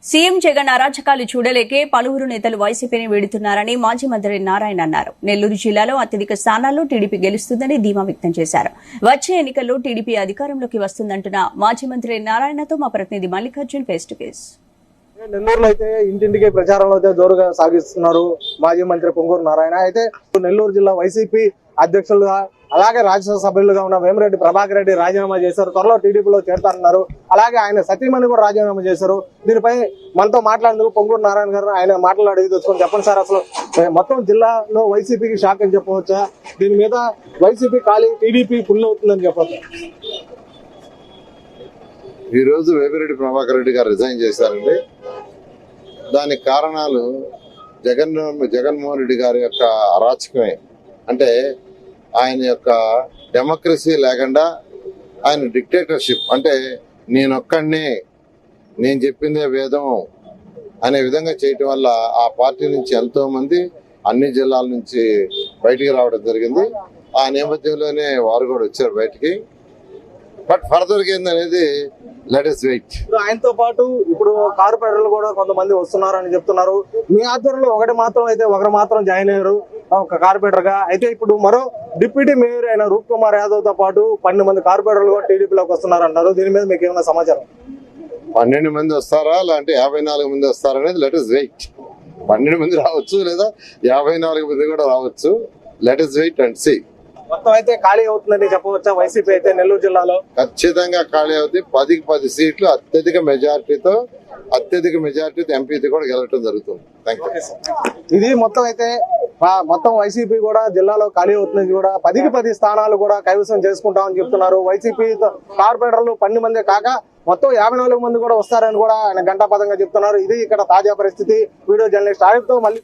CM Jagan అరాచకాలు చూడలేకే పలువురు నేతలు వైసీపీని వీడుతున్నారని మాజీ మంత్రి నారాయణ అన్నారు. నెల్లూరు జిల్లాలో అత్యధిక స్థానాల్లో టీడీపీ గెలుస్తుందని ధీమా వ్యక్తం చేశారు. వచ్చే ఎన్నికల్లో టీడీపీ అధికారంలోకి వస్తుందంటున్న మాజీ మంత్రి నారాయణతో మా ప్రతినిధి మల్లికార్జున్ ఫేస్ టు ఫేస్. నెల్లూరులో అయితే ఇంటింటికి ప్రచారంలో అయితే జోరుగా సాగిస్తున్నారు మాజీ మంత్రి పొంగూరు నారాయణ. అయితే నెల్లూరు జిల్లా వైసీపీ అధ్యక్షులుగా అలాగే రాజ్యసభ సభ్యులుగా ఉన్న వేమిరెడ్డి ప్రభాకర్ రెడ్డి రాజీనామా చేశారు. త్వరలో టీడీపీలో చేరుతారన్నారు. అలాగే ఆయన సతీమణి కూడా రాజీనామా చేశారు. దీనిపై మనతో మాట్లాడేందుకు పొంగూరు నారాయణ గారు ఆయన మాటలు అడిగి తెచ్చుకొని చెప్పండి సార్, అసలు మొత్తం జిల్లాలో వైసీపీకి షాక్ అని చెప్పవచ్చా? దీని మీద వైసీపీ ఖాళీ టీడీపీ ఫుల్ అవుతుందని చెప్పవచ్చు. ఈ రోజు వేమిరెడ్డి ప్రభాకర్ రెడ్డి గారు రిజైన్ చేశారండి. దానికి కారణాలు జగన్మోహన్ రెడ్డి గారి యొక్క అరాచకమే. అంటే ఆయన యొక్క డెమోక్రసీ లేకుండా ఆయన డిక్టేటర్షిప్, అంటే నేనొక్కడిని నేను చెప్పిందే వేదం అనే విధంగా చేయటం వల్ల ఆ పార్టీ నుంచి ఎంతో మంది అన్ని జిల్లాల నుంచి బయటికి రావడం జరిగింది. ఆ నేపథ్యంలోనే వారు కూడా వచ్చారు బయటికి. బట్ ఫర్దర్ ఏందనేది లెట్ us వెయిట్. ఇప్పుడు ఆయనతో పాటు ఇప్పుడు కార్పొరేటర్లు కూడా కొంతమంది వస్తున్నారని చెప్తున్నారు. మీ ఆధ్వర్యంలో ఒకరు మాత్రం జాయిన్ అయ్యారు ఒక కార్పొరేటర్ గా. అయితే ఇప్పుడు మరో డిప్యూటీ మేయర్ అయిన రూప్ కుమార్ యాదవ్ తో పాటు 12 మంది కార్పొరేటర్లు కూడా టీడీపీలోకి వస్తున్నారంటారు. దీని మీద మీకు ఏమైనా సమాచారం? 12 మంది వస్తారా లేదంటే 54 మంది వస్తారా అనేది లెట్ us వెయిట్. 12 మంది రావచ్చు లేదా 54 మంది కూడా రావచ్చు. Let us wait and see. మొత్తం అయితే ఖాళీ అవుతుందని చెప్పవచ్చా వైసీపీ అయితే నెల్లూరు జిల్లాలో? ఖచ్చితంగా ఖాళీ అవుతుంది. 10కి 10 సీట్లు అత్యధిక మెజార్టీతో ఎంపీతో కూడా గెలవడం జరుగుతుంది. ఇది మొత్తం అయితే మొత్తం వైసీపీ కూడా జిల్లాలో ఖాళీ అవుతుంది. కూడా 10కి 10 స్థానాలు కూడా కైవసం చేసుకుంటామని చెప్తున్నారు. వైసీపీ కార్పొరేటర్లు 12 మంది కాక మొత్తం 54 మంది కూడా వస్తారని కూడా ఆయన ఘంటాపథంగా చెప్తున్నారు. ఇది ఇక్కడ తాజా పరిస్థితి. వీడియో జర్నలిస్ట్ ఆరిఫ్తో మళ్ళీ